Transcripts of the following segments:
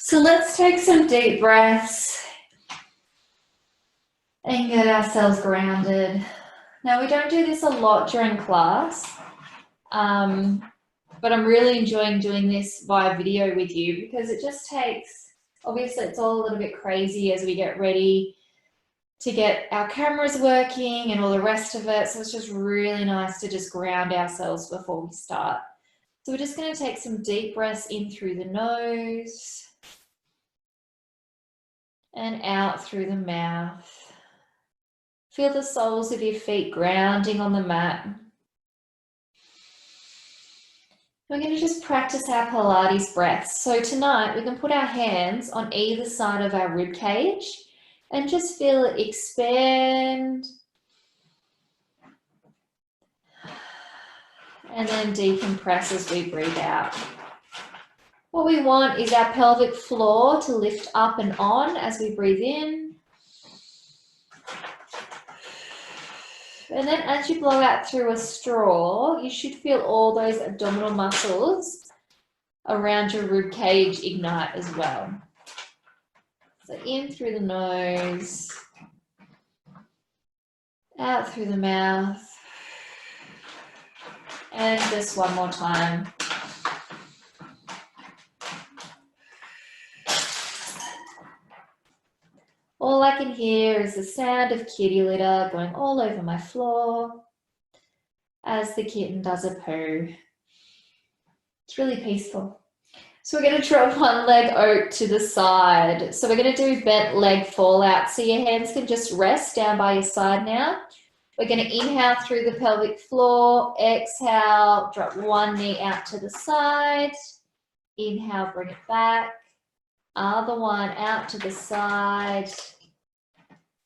So let's take some deep breaths and get ourselves grounded. Now, we don't do this a lot during class, but I'm really enjoying doing this via video with you because it just takes, obviously it's all a little bit crazy as we get ready to get our cameras working and all the rest of it. So it's just really nice to just ground ourselves before we start. So we're just going to take some deep breaths in through the nose and out through the mouth. Feel the soles of your feet grounding on the mat. We're going to just practice our Pilates breaths. So tonight we can put our hands on either side of our rib cage and just feel it expand and then decompress as we breathe out. What we want is our pelvic floor to lift up and on as we breathe in. And then as you blow out through a straw, you should feel all those abdominal muscles around your rib cage ignite as well. So in through the nose, out through the mouth, and just one more time. All I can hear is the sound of kitty litter going all over my floor as the kitten does a poo. It's really peaceful. So we're going to drop one leg out to the side. So we're going to do bent leg fallout. So your hands can just rest down by your side now. We're going to inhale through the pelvic floor, exhale, drop one knee out to the side. Inhale, bring it back. Other one out to the side.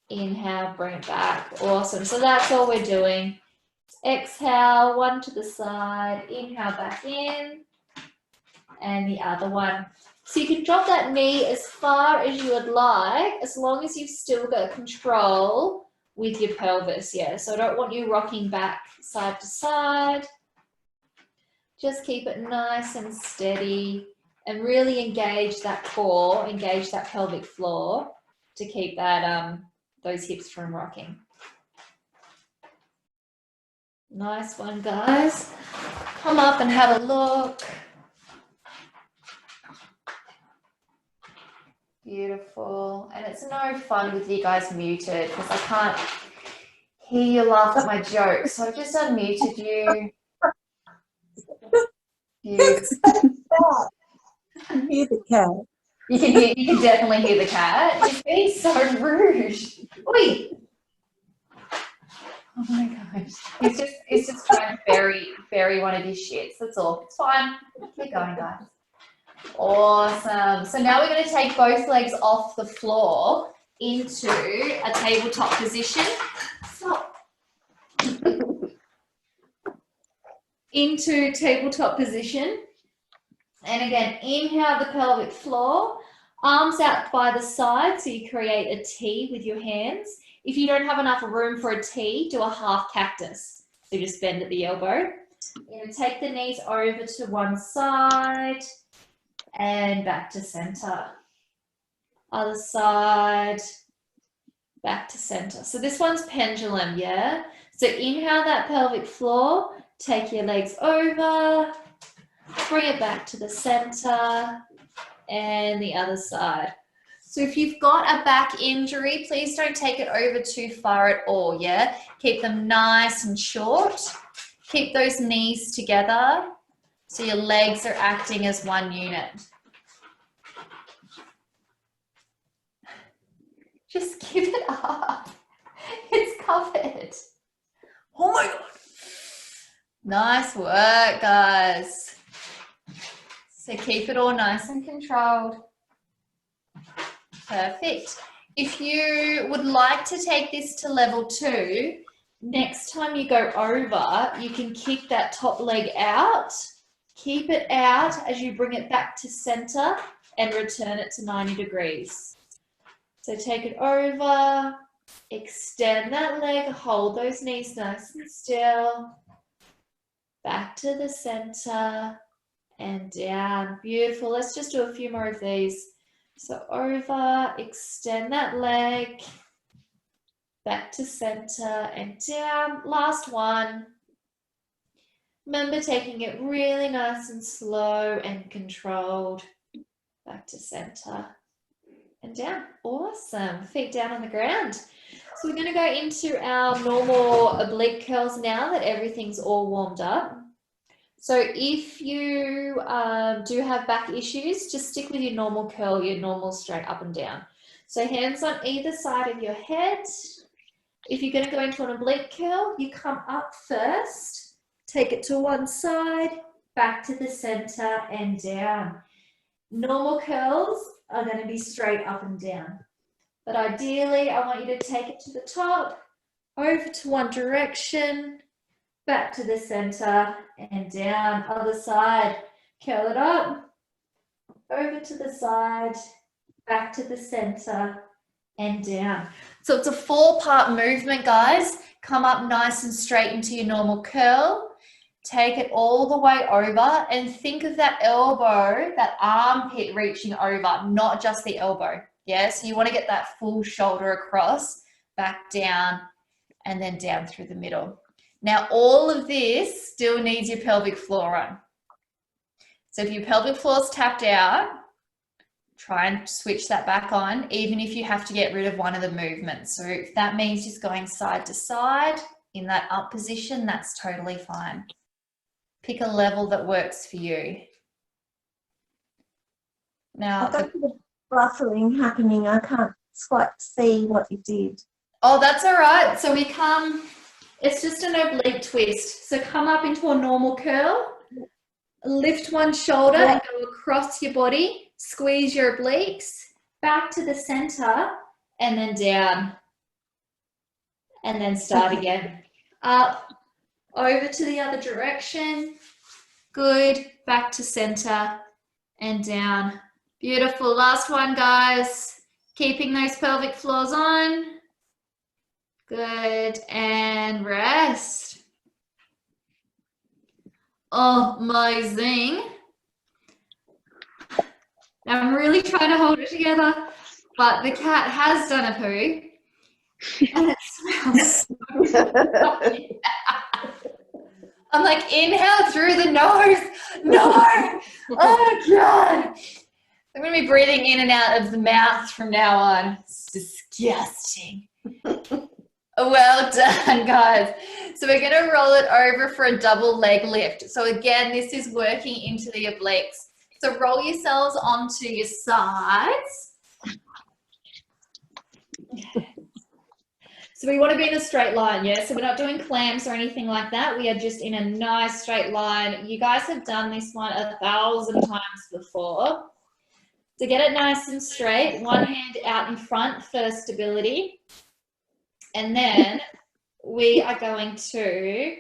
Inhale, bring it back. Awesome. So that's all we're doing. Exhale, one to the side. Inhale, back in. And the other one. So you can drop that knee as far as you would like, as long as you've still got control with your pelvis. Yeah, so I don't want you rocking back side to side. Just keep it nice and steady and really engage that core, engage that pelvic floor to keep that those hips from rocking. Nice one, guys. Come up and have a look. Beautiful. And it's no fun with you guys muted because I can't hear you laugh at my jokes. So I've just unmuted you. I can hear the cat. You can definitely hear the cat. You're being so rude. Oi. Oh my gosh. He's just trying to bury one of his shits. That's all. It's fine. Keep going, guys. Awesome. So now we're going to take both legs off the floor into a tabletop position. Stop. Into tabletop position. And again, inhale the pelvic floor, arms out by the side so you create a T with your hands. If you don't have enough room for a T, do a half cactus. So just bend at the elbow. You're going to take the knees over to one side and back to center. Other side, back to center. So this one's pendulum, yeah? So inhale that pelvic floor, take your legs over, bring it back to the center and the other side. So if you've got a back injury, please don't take it over too far at all, yeah? Keep them nice and short. Keep those knees together so your legs are acting as one unit. Just give it up. It's covered. Oh my God. Nice work, guys. So keep it all nice and controlled. Perfect. If you would like to take this to level 2, next time you go over, you can kick that top leg out. Keep it out as you bring it back to center and return it to 90 degrees. So take it over, extend that leg, hold those knees nice and still. Back to the center and down. Beautiful. Let's just do a few more of these. So over, extend that leg, back to center and down. Last one. Remember taking it really nice and slow and controlled. Back to center and down. Awesome. Feet down on the ground. So we're going to go into our normal oblique curls now that everything's all warmed up. So if you do have back issues, just stick with your normal curl, your normal straight up and down. So hands on either side of your head. If you're going to go into an oblique curl, you come up first, take it to one side, back to the center and down. Normal curls are going to be straight up and down. But ideally, I want you to take it to the top, over to one direction, back to the center and down. Other side, curl it up, over to the side, back to the center and down. So it's a 4-part movement, guys. Come up nice and straight into your normal curl. Take it all the way over and think of that elbow, that armpit reaching over, not just the elbow. Yeah, so you want to get that full shoulder across, back down, and then down through the middle. Now, all of this still needs your pelvic floor on. So if your pelvic floor is tapped out, try and switch that back on, even if you have to get rid of one of the movements. So if that means just going side to side in that up position, that's totally fine. Pick a level that works for you. Now, I got the ruffling happening. I can't quite see what you did. Oh, that's all right. So we come, it's just an oblique twist. So come up into a normal curl, lift one shoulder and go across your body, squeeze your obliques, back to the center and then down. And then start again. Up, over to the other direction. Good, back to center and down. Beautiful. Last one, guys. Keeping those pelvic floors on. Good, and rest. Amazing. Now I'm really trying to hold it together, but the cat has done a poo. And it smells so funny. I'm like, inhale through the nose. No. Oh, God. I'm going to be breathing in and out of the mouth from now on. It's disgusting. Well done, guys. So we're going to roll it over for a double leg lift. So again, this is working into the obliques. So roll yourselves onto your sides. So we want to be in a straight line, yeah? So we're not doing clamps or anything like that. We are just in a nice straight line. You guys have done this one 1,000 times before. To get it nice and straight, one hand out in front for stability. And then we are going to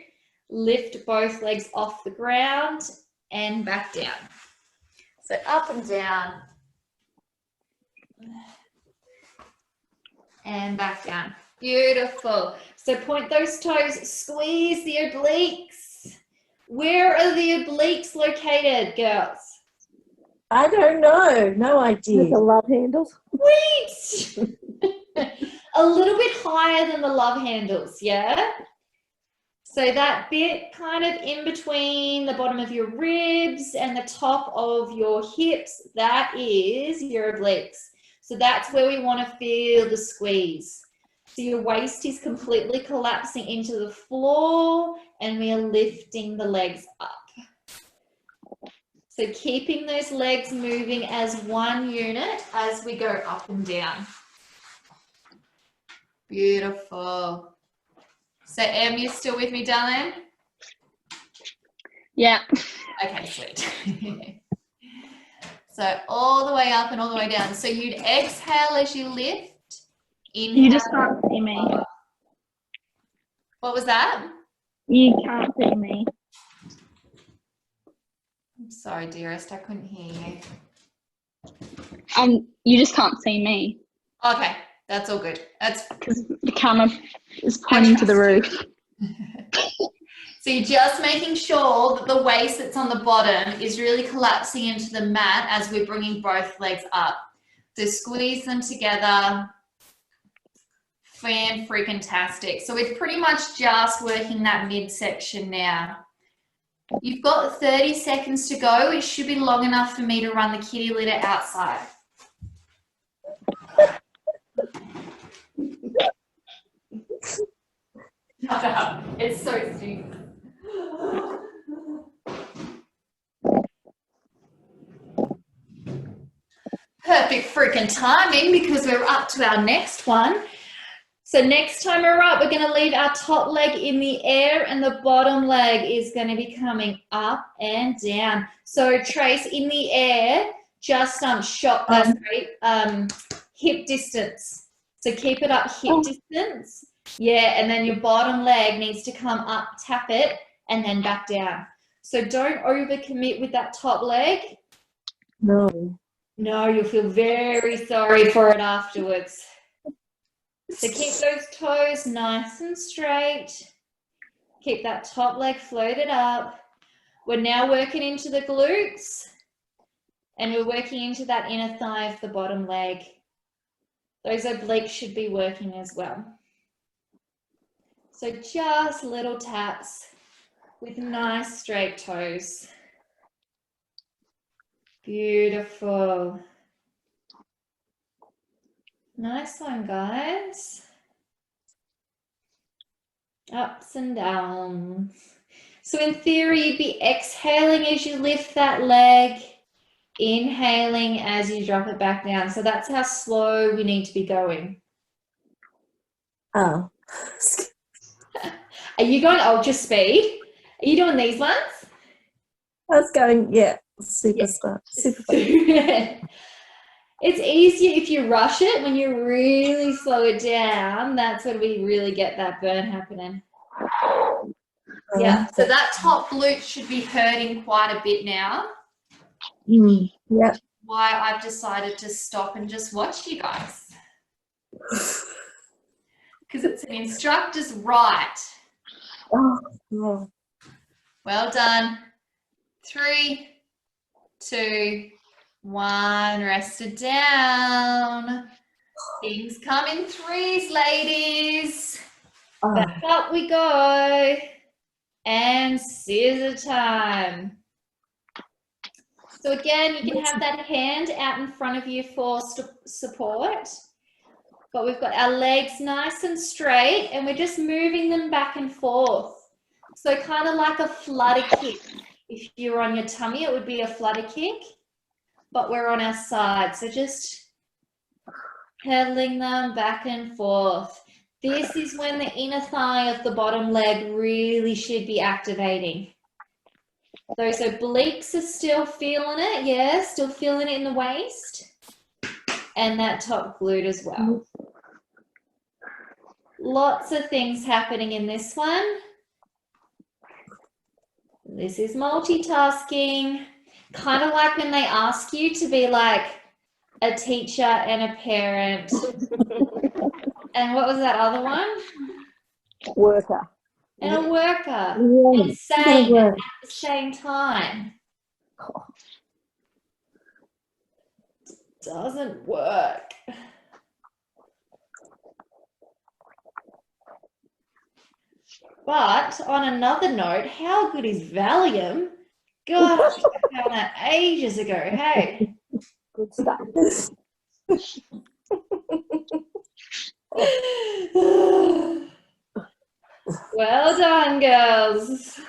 lift both legs off the ground and back down. So up and down. And back down. Beautiful. So point those toes, squeeze the obliques. Where are the obliques located, girls? I don't know. No idea. With the love handles. Sweet. A little bit higher than the love handles, yeah? So that bit kind of in between the bottom of your ribs and the top of your hips, that is your obliques. So that's where we want to feel the squeeze. So your waist is completely collapsing into the floor and we are lifting the legs up. So keeping those legs moving as one unit as we go up and down. Beautiful. So Em, you still with me, darling? Yeah. Okay, sweet. So all the way up and all the way down. So you'd exhale as you lift. Inhale. You just can't see me. What was that? You can't see me. I'm sorry, dearest, I couldn't hear you. You just can't see me. Okay, that's all good. That's because the camera is pointing to the roof. So you're just making sure that the waist that's on the bottom is really collapsing into the mat as we're bringing both legs up. So squeeze them together. Fan-freaking-tastic. So we're pretty much just working that midsection now. You've got 30 seconds to go. It should be long enough for me to run the kitty litter outside. Shut up. It's so stupid. Perfect freaking timing because we're up to our next one. So next time we're up, we're going to leave our top leg in the air and the bottom leg is going to be coming up and down. So Trace, in the air, just hip distance. So keep it up hip distance. Yeah, and then your bottom leg needs to come up, tap it, and then back down. So don't overcommit with that top leg. No. No, you'll feel very sorry for it afterwards. So keep those toes nice and straight. Keep that top leg floated up. We're now working into the glutes and we're working into that inner thigh of the bottom leg. Those obliques should be working as well. So just little taps with nice straight toes. Beautiful. Nice one, guys. Ups and downs. So in theory, you'd be exhaling as you lift that leg, inhaling as you drop it back down. So that's how slow we need to be going. Oh. Are you going ultra speed? Are you doing these ones? I was going, yeah, super slow. Super fast. It's easier if you rush it. When you really slow it down, that's when we really get that burn happening. Yeah, so that top glute should be hurting quite a bit now. Yeah. Why I've decided to stop and just watch you guys. Because it's an instructor's right. Oh, no. Well done. 3, 2, 1. Rest it down. Things come in threes, ladies. Oh. Back up we go. And scissor time. So again, you can have that hand out in front of you for support. But we've got our legs nice and straight and we're just moving them back and forth. So kind of like a flutter kick. If you were on your tummy, it would be a flutter kick. But we're on our side. So just pedaling them back and forth. This is when the inner thigh of the bottom leg really should be activating. Those obliques are still feeling it, yeah, still feeling it in the waist. And that top glute as well. Lots of things happening in this one. This is multitasking. Kind of like when they ask you to be like a teacher and a parent. And what was that other one? Worker. And a worker. Yeah. And same at the same time. Doesn't work. But on another note, how good is Valium? Gosh, I found that ages ago, hey? Good stuff. Well done, girls.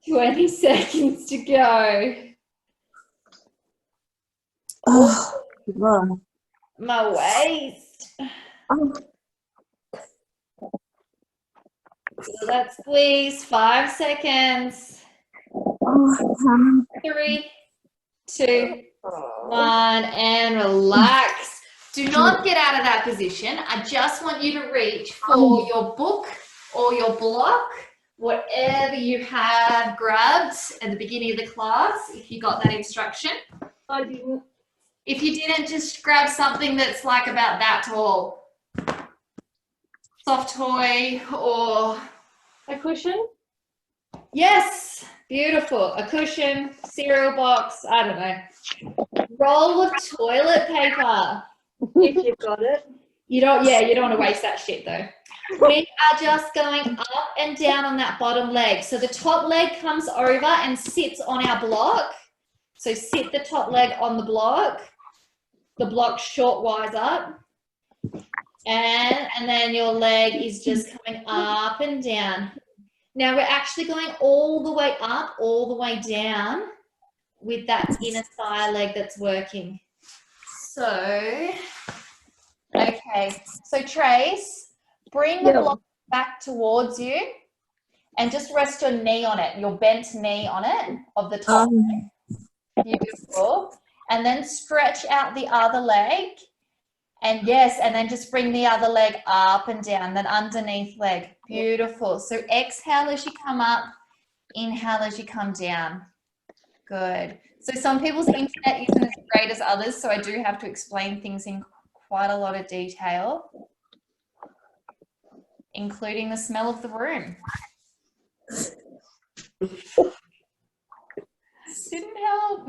20 seconds to go. Oh, wow. My waist. Oh. So let's squeeze. 5 seconds. Oh, 3, 2, 1, and relax. Do not get out of that position. I just want you to reach for your book or your block, whatever you have grabbed at the beginning of the class, if you got that instruction. I didn't. If you didn't, just grab something that's like about that tall. Soft toy or A cushion? yes, Beautiful. A cushion, cereal box, I don't know. Roll of toilet paper. If you've got it. You don't want to waste that shit though. We are just going up and down on that bottom leg. So the top leg comes over and sits on our block. So sit the top leg on the block short-wise up. And then your leg is just coming up and down. Now we're actually going all the way up, all the way down with that inner thigh leg that's working. So, okay. So Trace, bring the block back towards you and just rest your knee on it, your bent knee on it of the top leg. Beautiful. And then stretch out the other leg. And yes, and then just bring the other leg up and down, that underneath leg. Beautiful. So exhale as you come up, inhale as you come down. Good. So some people's internet isn't as great as others, so I do have to explain things in quite a lot of detail, including the smell of the room. Didn't help.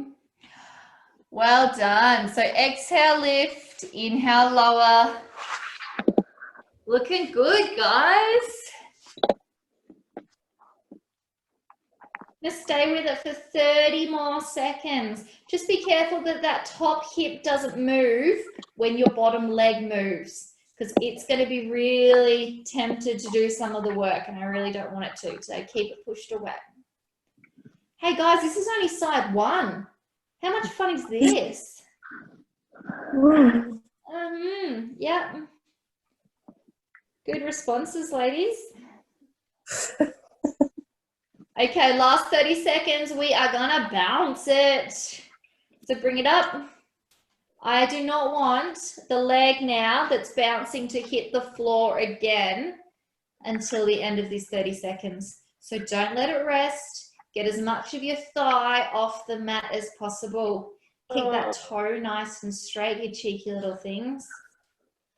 Well done. So exhale, lift, inhale, lower. Looking good, guys. Just stay with it for 30 more seconds. Just be careful that that top hip doesn't move when your bottom leg moves, because it's going to be really tempted to do some of the work, and I really don't want it to. So keep it pushed away. Hey guys, this is only side one. How much fun is this? Yeah. Good responses, ladies. Okay, last 30 seconds. We are gonna bounce it. So bring it up. I do not want the leg now that's bouncing to hit the floor again until the end of these 30 seconds. So don't let it rest. Get as much of your thigh off the mat as possible. Keep that toe nice and straight, you cheeky little things.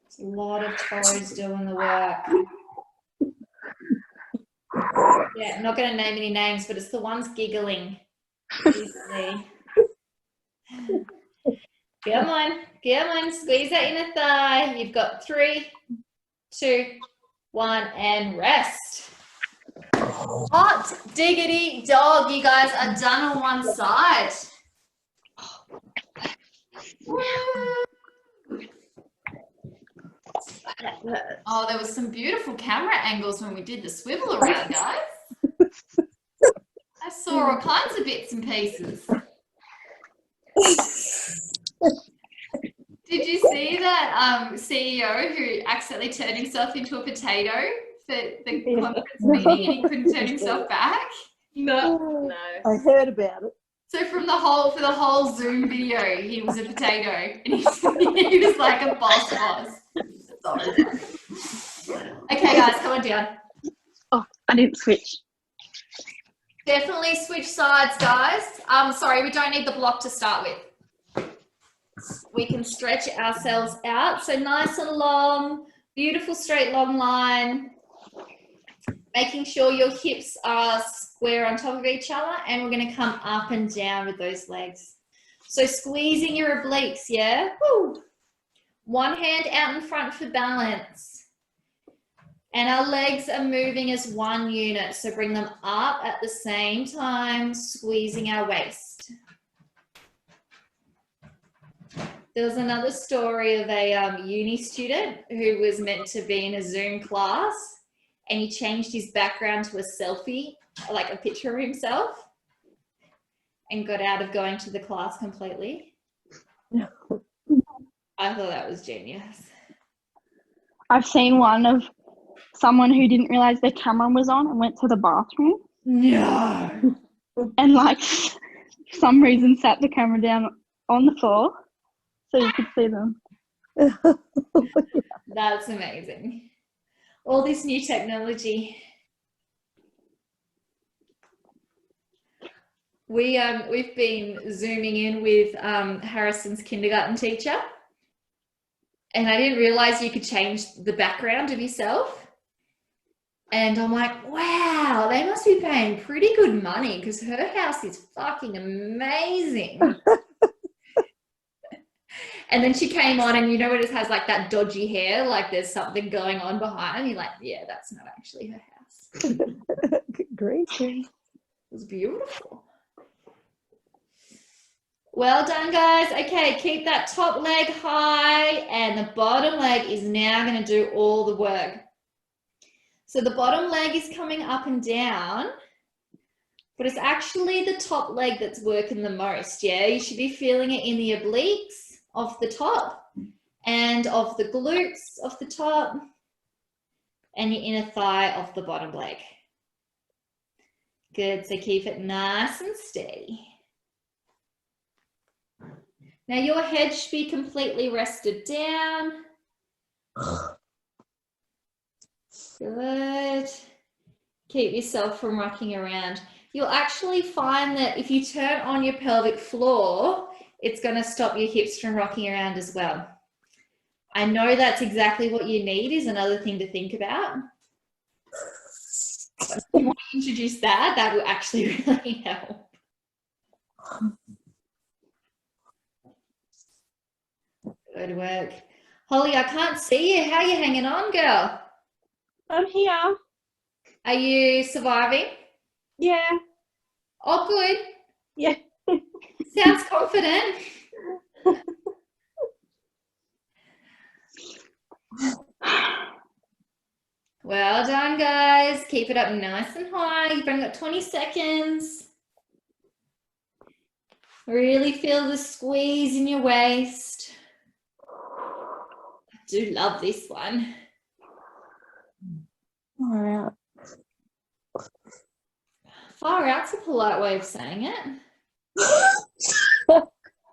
It's a lot of toes doing the work. Yeah, I'm not going to name any names, but it's the ones giggling. Come on, squeeze that inner thigh. You've got 3, 2, 1, and rest. Hot diggity dog, you guys are done on one side. Oh, there was some beautiful camera angles when we did the swivel around, guys. I saw all kinds of bits and pieces. Did you see that CEO who accidentally turned himself into a potato for the conference meeting and he couldn't turn himself back? No. I heard about it. So for the whole Zoom video, he was a potato and he was like a boss. Okay, guys, come on down. Oh, I didn't switch. Definitely switch sides, guys. Sorry, we don't need the block to start with. We can stretch ourselves out. So nice and long, beautiful straight long line. Making sure your hips are square on top of each other, and we're going to come up and down with those legs. So squeezing your obliques, yeah? Woo. One hand out in front for balance. And our legs are moving as one unit, so bring them up at the same time, squeezing our waist. There was another story of a uni student who was meant to be in a Zoom class, and he changed his background to a selfie, like a picture of himself, and got out of going to the class completely. I thought that was genius. I've seen one of someone who didn't realize their camera was on and went to the bathroom. No. And like for some reason sat the camera down on the floor so you could see them. That's amazing. All this new technology. We've been Zooming in with Harrison's kindergarten teacher, and I didn't realize you could change the background of yourself. And I'm like, wow, they must be paying pretty good money because her house is fucking amazing. And then she came on and you know it has like that dodgy hair, like there's something going on behind. And you're like, yeah, that's not actually her house. Great. It was beautiful. Well done, guys. Okay, keep that top leg high and the bottom leg is now going to do all the work. So the bottom leg is coming up and down, but it's actually the top leg that's working the most, yeah? You should be feeling it in the obliques of the top and of the glutes of the top and your inner thigh of the bottom leg. Good, so keep it nice and steady. Now your head should be completely rested down. Good. Keep yourself from rocking around. You'll actually find that if you turn on your pelvic floor, it's going to stop your hips from rocking around as well. I know that's exactly what you need is another thing to think about. But if you want to introduce that, that will actually really help. Good work. Holly, I can't see you. How are you hanging on, girl? I'm here. Are you surviving? Yeah. Oh, good. Yeah. Sounds confident. Well done, guys. Keep it up nice and high. You've only got 20 seconds. Really feel the squeeze in your waist. I do love this one. Far out. Far out's a polite way of saying it.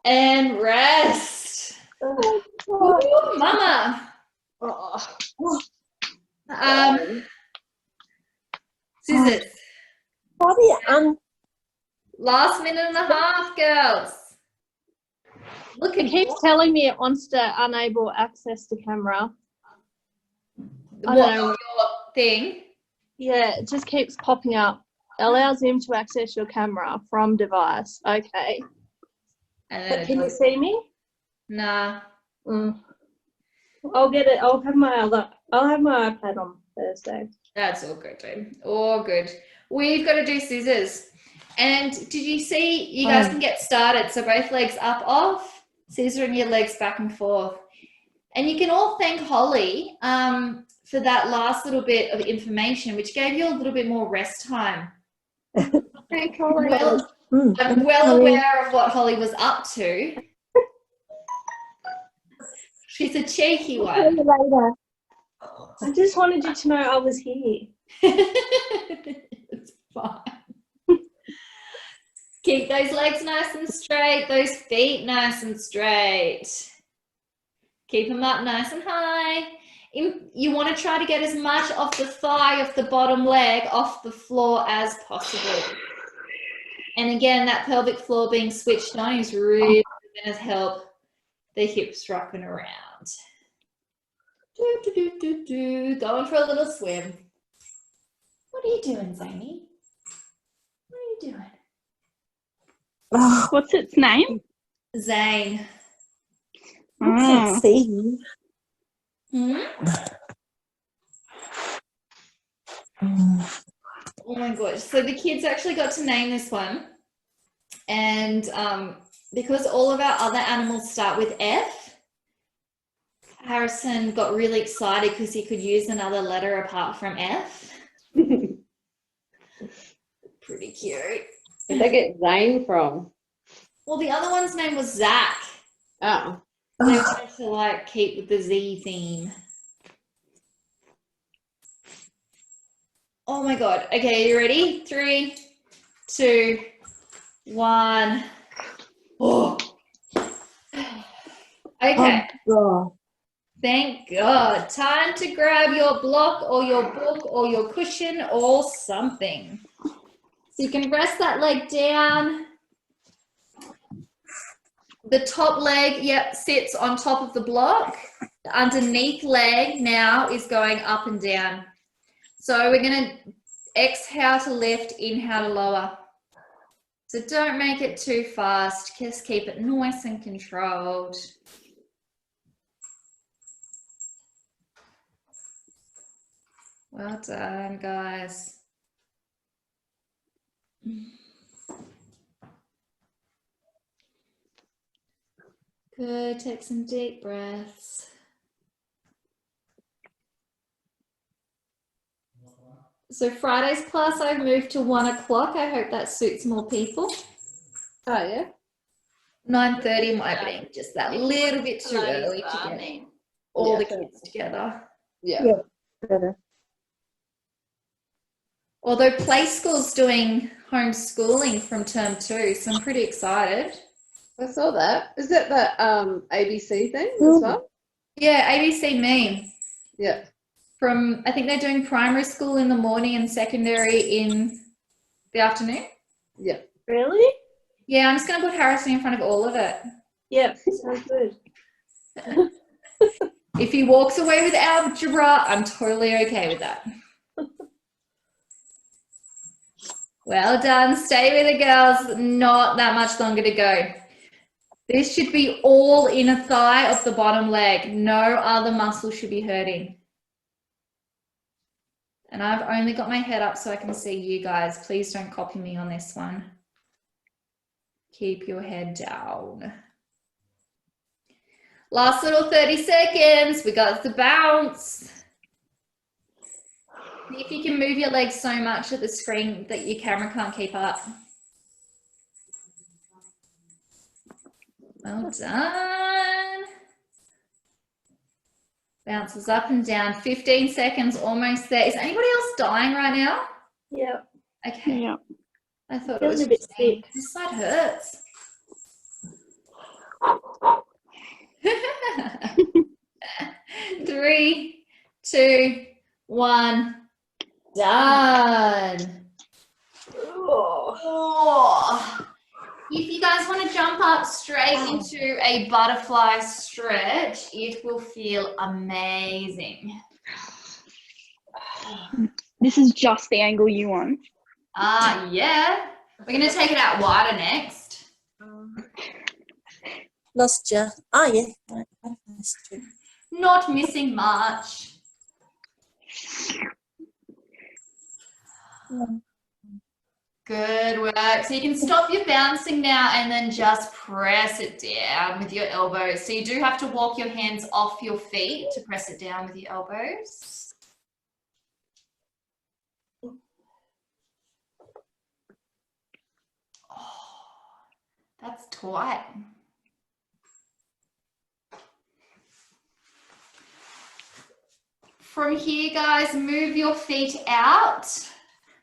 And rest. Ooh, mama. Scissors. Bobby, Last minute and a half, girls. Look It at keeps telling me it wants to enable access to camera. I what don't know. your thing. Yeah, it just keeps popping up. Allow Zoom to access your camera from device. Okay. And But then can you see me? nah. I'll get it. I'll have my iPad on Thursday. That's all good, dude. All good. We've got to do scissors. And did you see, you guys can get started. So both legs up, off, scissoring your legs back and forth. And you can all thank Holly for that last little bit of information, which gave you a little bit more rest time. Thank Holly. Well, I'm well aware of what Holly was up to. She's a cheeky one. later. I just wanted you to know I was here. It's fine. Keep those legs nice and straight, those feet nice and straight. Keep them up nice and high. You want to try to get as much of the thigh of the bottom leg off the floor as possible. And again, that pelvic floor being switched on is really going to help the hips rocking around. Going for a little swim. What are you doing, Zany? What are you doing? What's its name? Zane. Can't see you. Oh my gosh. So the kids actually got to name this one. And because all of our other animals start with F, Harrison got really excited because he could use another letter apart from F. Pretty cute. Where'd they get Zane from? Well, the other one's name was Zach. Oh. They wanted to like keep with the Z theme. Oh my God. Okay, you ready? 3, 2, 1. Oh. Okay. Oh, Thank God. Time to grab your block or your book or your cushion or something. So you can rest that leg down. The top leg, yep, sits on top of the block. The underneath leg now is going up and down. So we're going to exhale to lift, inhale to lower. So don't make it too fast. Just keep it nice and controlled. Well done, guys. Good. Take some deep breaths. So Friday's class I've moved to 1 o'clock. I hope that suits more people. Oh, yeah. 9:30 might be just that little bit too early to get all the kids together. Yeah. Yeah. Better. Although Play School's doing homeschooling from term 2, so I'm pretty excited. I saw that. Is that the ABC thing as well? Yeah, ABC Me. Yeah. From, I think they're doing primary school in the morning and secondary in the afternoon. Yeah. Really? Yeah, I'm just going to put Harrison in front of all of it. Yep, sounds good. If he walks away with algebra, I'm totally okay with that. Well done. Stay with the girls. Not that much longer to go. This should be all inner thigh of the bottom leg. No other muscle should be hurting. And I've only got my head up so I can see you guys. Please don't copy me on this one. Keep your head down. Last little 30 seconds. We got the bounce. See if you can move your legs so much at the screen that your camera can't keep up. Well done. Bounces up and down. 15 seconds, almost there. Is anybody else dying right now? Yep. Okay. Yeah. I thought it was Feeling a bit just me. sick. This side hurts. 3, 2, 1. Done. Oh. If you guys want to jump up straight into a butterfly stretch, it will feel amazing. This is just the angle you want. Yeah. We're going to take it out wider next. Lost you. Oh, yeah. Right. I missed you. Not missing much. Good work. So you can stop your bouncing now and then just press it down with your elbows. So you do have to walk your hands off your feet to press it down with your elbows. Oh, that's tight. From here, guys, move your feet out,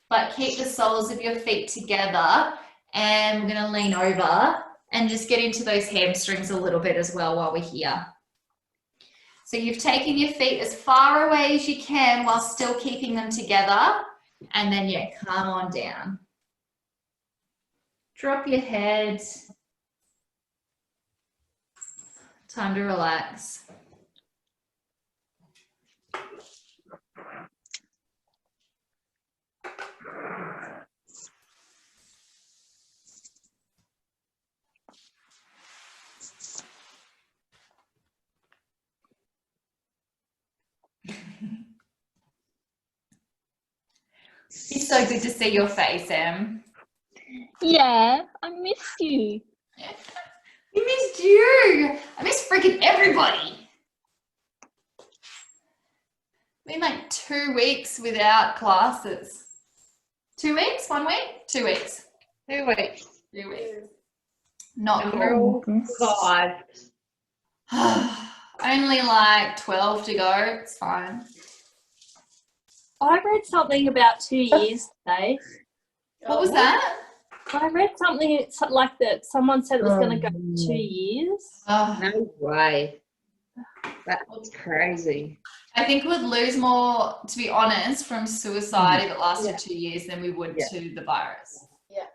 but keep the soles of your feet together. And we're going to lean over and just get into those hamstrings a little bit as well while we're here. So you've taken your feet as far away as you can while still keeping them together. And then, yeah, come on down. Drop your head. Time to relax. It's so good to see your face, Em. Yeah, I missed you. We missed you. I missed freaking everybody. Been like 2 weeks without classes. 2 weeks? 1 week? 2 weeks. 2 weeks. 2 weeks. Not And we're cool. all survived. Only like 12 to go. It's fine. I read something about 2 years today. What was that? I read something like that. Someone said it was going to go 2 years. Oh, No way. That's crazy. I think we'd lose more, to be honest, from suicide if it lasted 2 years than we would to the virus. Yeah.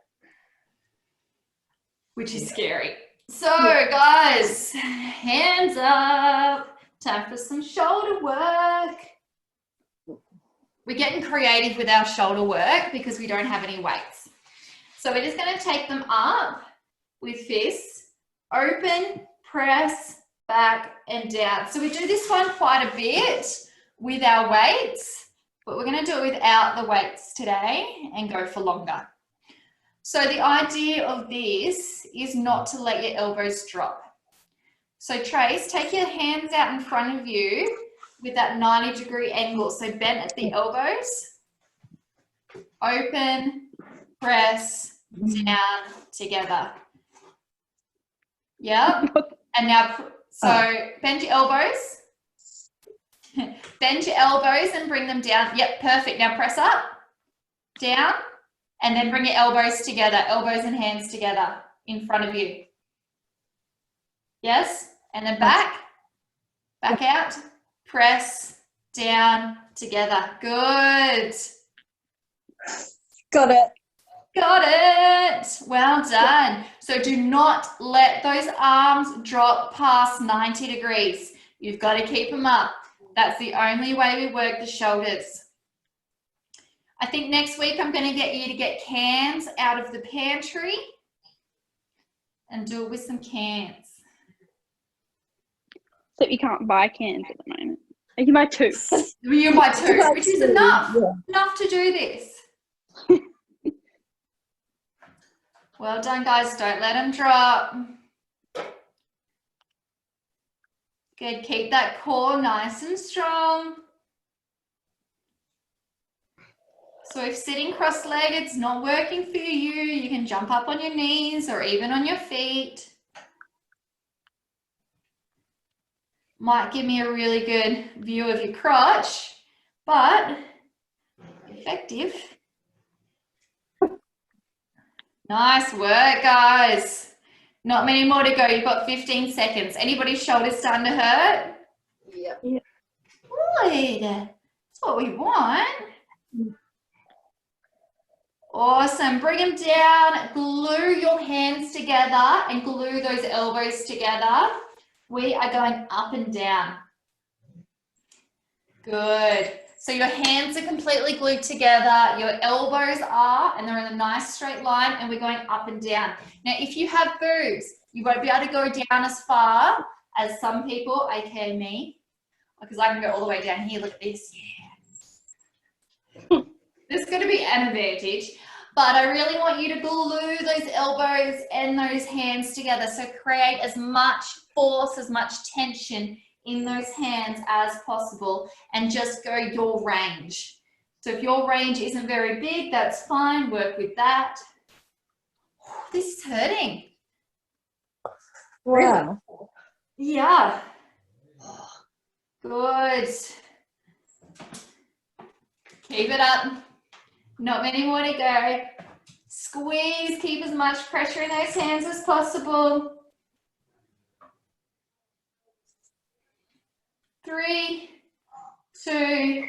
Which is scary. So, guys, hands up. Time for some shoulder work. We're getting creative with our shoulder work because we don't have any weights. So we're just going to take them up with fists, open, press, back and down. So we do this one quite a bit with our weights, but we're going to do it without the weights today and go for longer. So the idea of this is not to let your elbows drop. So Trace, take your hands out in front of you with that 90-degree angle. So bent at the elbows, open, press, down, together. Yep. And now, so bend your elbows. Bend your elbows and bring them down. Yep, perfect. Now press up, down, and then bring your elbows together, elbows and hands together in front of you. Yes, and then back out, press, down, together. Good. Got it. Got it. Well done. So do not let those arms drop past 90 degrees. You've got to keep them up. That's the only way we work the shoulders. I think next week I'm going to get you to get cans out of the pantry and do it with some cans. Except you can't buy cans at the moment. You can buy 2. You buy 2, which is enough. Yeah. Enough to do this. Well done, guys. Don't let them drop. Good. Keep that core nice and strong. So if sitting cross-legged is not working for you, you can jump up on your knees or even on your feet. Might give me a really good view of your crotch, but effective. Nice work, guys. Not many more to go. You've got 15 seconds. Anybody's shoulders starting to hurt? Yep. Good. That's what we want. Awesome. Bring them down. Glue your hands together and glue those elbows together. We are going up and down. Good. So your hands are completely glued together. Your elbows are, and they're in a nice straight line, and we're going up and down. Now, if you have boobs, you won't be able to go down as far as some people, aka me, because I can go all the way down here. Look at this. Yeah. There's going to be an advantage, but I really want you to glue those elbows and those hands together. So create as much force, as much tension in those hands as possible, and just go your range. So if your range isn't very big, that's fine. Work with that. This is hurting. Wow. Yeah. Good. Keep it up. Not many more to go. Squeeze, keep as much pressure in those hands as possible. 3, 2,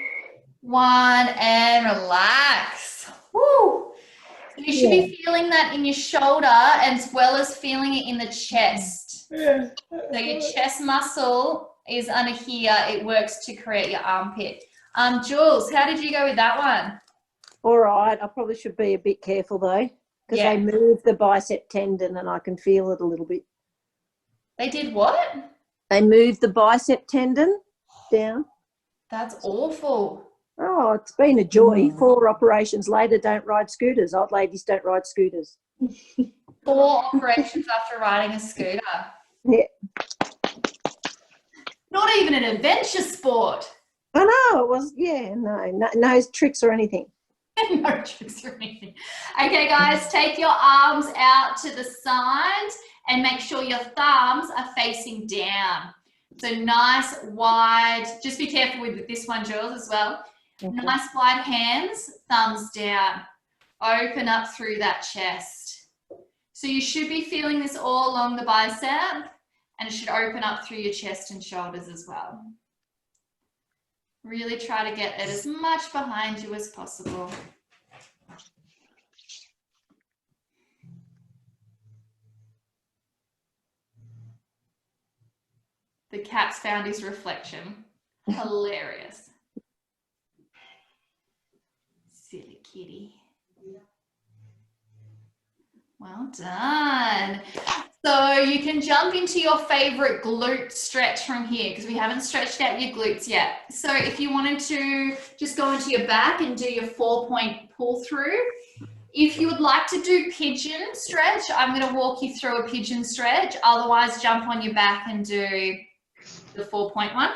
1, and relax. Woo. You should be feeling that in your shoulder as well as feeling it in the chest. So your chest muscle is under here. It works to create your armpit. Jules, how did you go with that one? All right. I probably should be a bit careful though, because they move the bicep tendon and I can feel it a little bit. They did what? They move the bicep tendon down. That's awful. Oh, it's been a joy. 4 operations later, don't ride scooters. Old ladies don't ride scooters. 4 operations after riding a scooter. Yeah. Not even an adventure sport. I know. It was, no tricks or anything. No tricks or anything. Okay, guys, take your arms out to the side and make sure your thumbs are facing down. So nice, wide. Just be careful with this one, Jules, as well. Okay. Nice, wide hands, thumbs down. Open up through that chest. So you should be feeling this all along the bicep, and it should open up through your chest and shoulders as well. Really try to get it as much behind you as possible. The cat's found his reflection. Hilarious. kitty. Well done. So you can jump into your favorite glute stretch from here because we haven't stretched out your glutes yet. So if you wanted to just go into your back and do your 4-point pull through. If you would like to do pigeon stretch, I'm going to walk you through a pigeon stretch. Otherwise, jump on your back and do the 4-point one.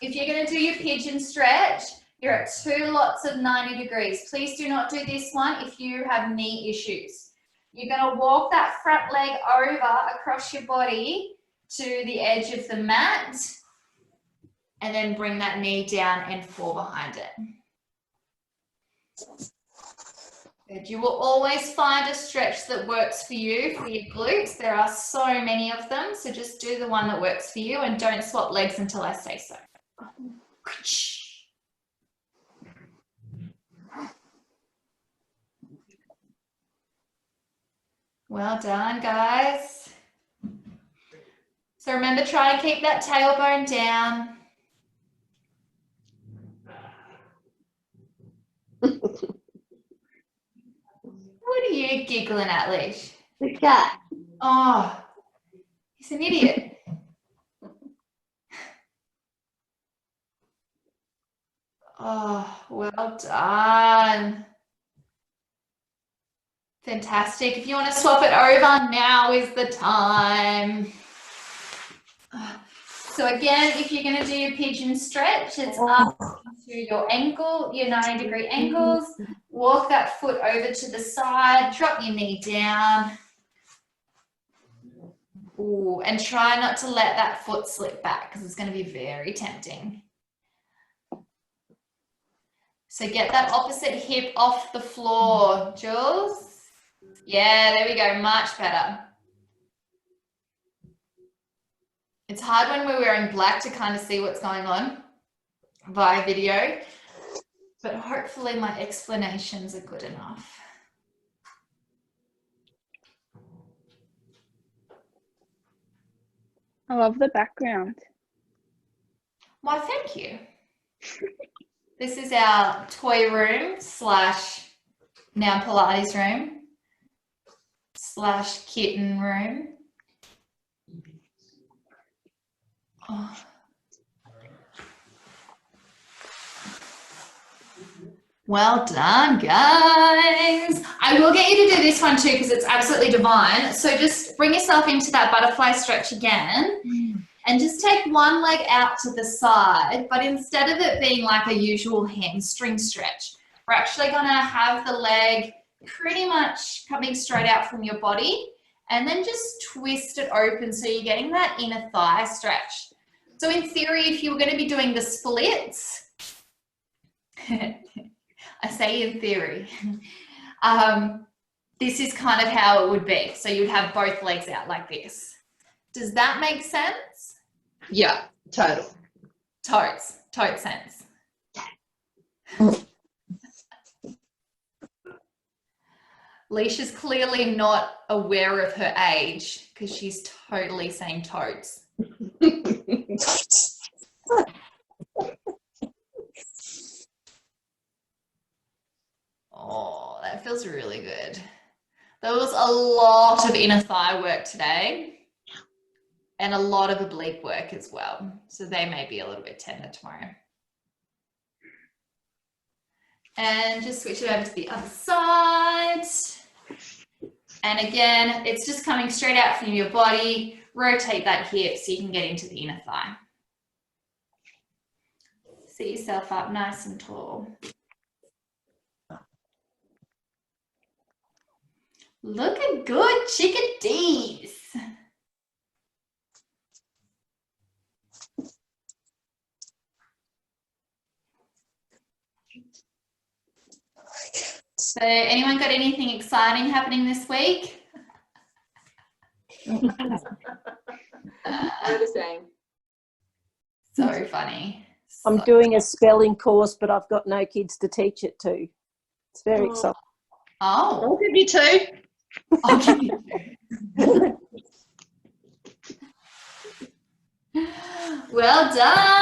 If you're going to do your pigeon stretch, you're at 2 lots of 90 degrees. Please do not do this one if you have knee issues. You're going to walk that front leg over across your body to the edge of the mat and then bring that knee down and fall behind it. Good. You will always find a stretch that works for you for your glutes. There are so many of them, so just do the one that works for you and don't swap legs until I say so. Well done, guys. So remember, try and keep that tailbone down. What are you giggling at, Leash? The cat. Oh, he's an idiot. Oh, well done. Fantastic. If you want to swap it over, now is the time. So again, if you're going to do your pigeon stretch, it's up to your ankle, your 90-degree ankles. Walk that foot over to the side, drop your knee down. Ooh, and try not to let that foot slip back because it's going to be very tempting. So get that opposite hip off the floor, Jules. Yeah, there we go, much better. It's hard when we're wearing black to kind of see what's going on via video, but hopefully my explanations are good enough. I love the background. Why, thank you. This is our toy room slash now Pilates room slash kitten room. Oh. Well done, guys. I will get you to do this one too because it's absolutely divine. So just bring yourself into that butterfly stretch again and just take one leg out to the side, but instead of it being like a usual hamstring stretch, we're actually going to have the leg pretty much coming straight out from your body and then just twist it open so you're getting that inner thigh stretch. So in theory, if you were going to be doing the splits, I say in theory, this is kind of how it would be. So you'd have both legs out like this. Does that make sense? Yeah, total. Totes sense. Leisha's clearly not aware of her age because she's totally saying totes. Oh, that feels really good. There was a lot of inner thigh work today and a lot of oblique work as well. So they may be a little bit tender tomorrow. And just switch it over to the other side. And again, it's just coming straight out from your body. Rotate that hip so you can get into the inner thigh. Sit yourself up nice and tall. Looking good, chickadees. So anyone got anything exciting happening this week? We're the same. So funny. I'm doing a spelling course, but I've got no kids to teach it to. It's very exciting. Oh, I'll give you two. I'll give you two. Well done.